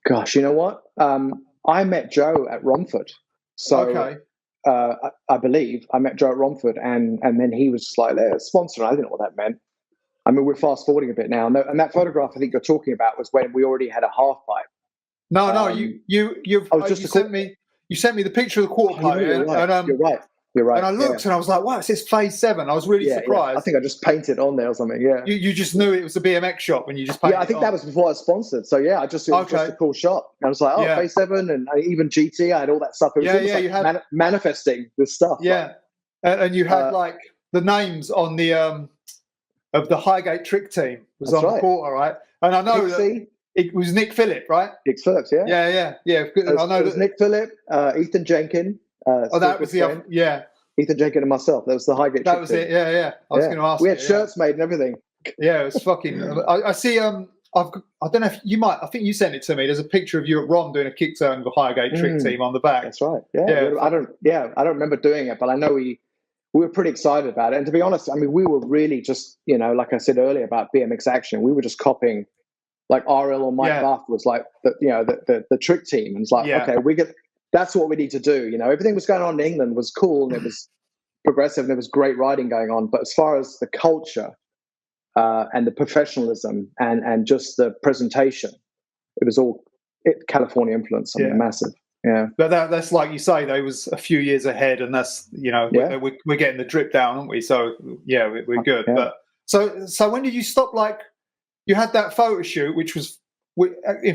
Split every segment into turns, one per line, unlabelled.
Gosh, you know what? I met Joe at Romford. So
Okay.
I believe I met Joe at Romford, and then he was just like, sponsor. I didn't know what that meant. I mean, we're fast forwarding a bit now. And that photograph I think you're talking about was when we already had a half pipe.
No, you sent me the picture of the quarter pipe,
You're right. You're right.
And I looked and I was like, wow, it says Faze7. I was really surprised.
I think I just painted on there or something. Yeah.
You just knew it was a BMX shop and you just painted
I think that was before I was sponsored. So yeah, it was just a cool shot. And I was like, Faze7 and even GT, I had all that stuff. It was you had manifesting this stuff.
Yeah. And you had like the names on the of the Highgate trick team was on the quarter, right? And I know that it was Nick Phillip, right?
Nick Phillips, yeah.
Yeah. I know
it was Nick Phillip, Ethan Jenkin.
That was the other,
Ethan Jenkin and myself. That was the Highgate.
That was it. Yeah. I was going to ask.
We had shirts made and everything.
Yeah, it was fucking. I see. I don't know if you might. I think you sent it to me. There's a picture of you at Rom doing a kick turn with a Highgate trick team on the back.
That's right. Yeah. I don't remember doing it, but I know we were pretty excited about it. And to be honest, I mean, we were really just, like I said earlier about BMX action, we were just copying. Like RL or Mike Buff was like the trick team, and it's like, okay, that's what we need to do. Everything was going on in England was cool and it was progressive and there was great riding going on. But as far as the culture and the professionalism and just the presentation, it was all California influence. I mean, massive. Yeah.
But that's like you say, they was a few years ahead, and that's we're getting the drip down, aren't we? So we're good. Yeah. But so when did you stop? Like, you had that photo shoot, which was,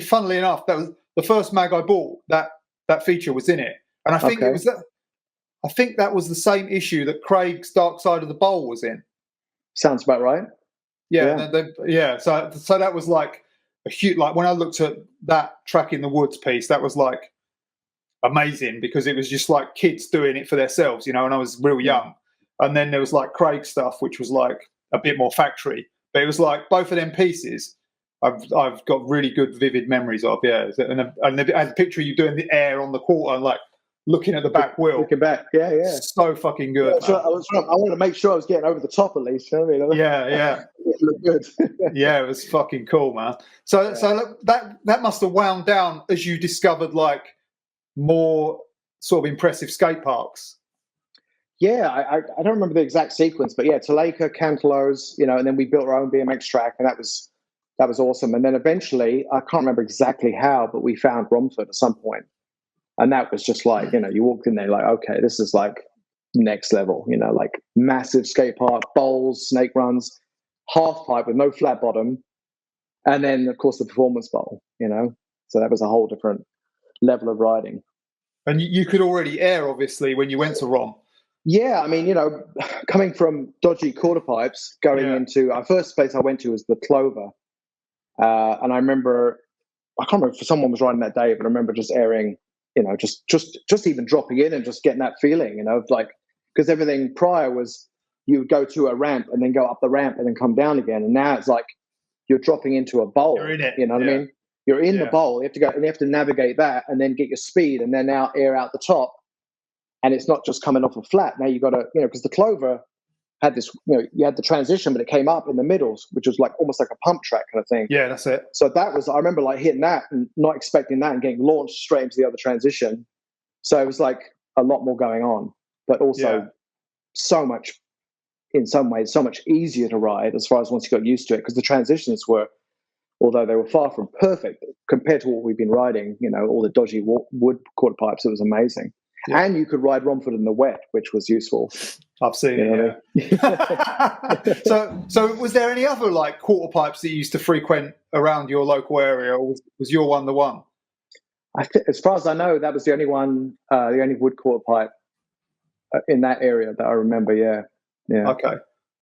funnily enough, that was the first mag I bought. That feature was in it, and I think it was that. I think that was the same issue that Craig's Dark Side of the Bowl was in.
Sounds about right.
Yeah. So that was like a huge. Like when I looked at that Track in the Woods piece, that was like amazing because it was just like kids doing it for themselves, and I was real young. And then there was like Craig stuff, which was like a bit more factory. But it was like both of them pieces I've got really good, vivid memories of. Yeah. And I had a picture of you doing the air on the quarter and like looking at the back wheel.
Looking back. Yeah.
So fucking good.
I wanted to make sure I was getting over the top at least. You know what I mean?
Yeah.
It looked good.
Yeah, it was fucking cool, man. So that must have wound down as you discovered like more sort of impressive skate parks.
Yeah, I don't remember the exact sequence, but yeah, Taleca, Cantelos, and then we built our own BMX track, and that was awesome. And then eventually, I can't remember exactly how, but we found Romford at some point, and that was just like, you walked in there like, okay, this is like next level, like massive skate park, bowls, snake runs, half pipe with no flat bottom, and then of course the performance bowl, so that was a whole different level of riding.
And you could already air, obviously, when you went to Rom.
Yeah, I mean, coming from dodgy quarter pipes, going into our first place I went to was the Clover, and I remember, I can't remember if someone was riding that day, but I remember just airing, just even dropping in and just getting that feeling, of like, because everything prior was you would go to a ramp and then go up the ramp and then come down again, and now it's like you're dropping into a bowl.
You're in it.
You know what I mean? You're in the bowl. You have to go and you have to navigate that and then get your speed and then now air out the top. And it's not just coming off a flat. Now you got to, because the Clover had this, you had the transition, but it came up in the middles, which was like almost like a pump track kind of thing.
Yeah, that's it.
So that was, I remember like hitting that and not expecting that and getting launched straight into the other transition. So it was like a lot more going on, but also so much, in some ways, so much easier to ride as far as once you got used to it, because the transitions were, although they were far from perfect compared to what we've been riding, all the dodgy wood quarter pipes, it was amazing. Yeah. And you could ride Romford in the wet, which was useful.
I've seen it. So was there any other like quarter pipes that you used to frequent around your local area, or was your one the one?
As far as I know, that was the only one, the only wood quarter pipe in that area that I remember. Yeah.
Okay.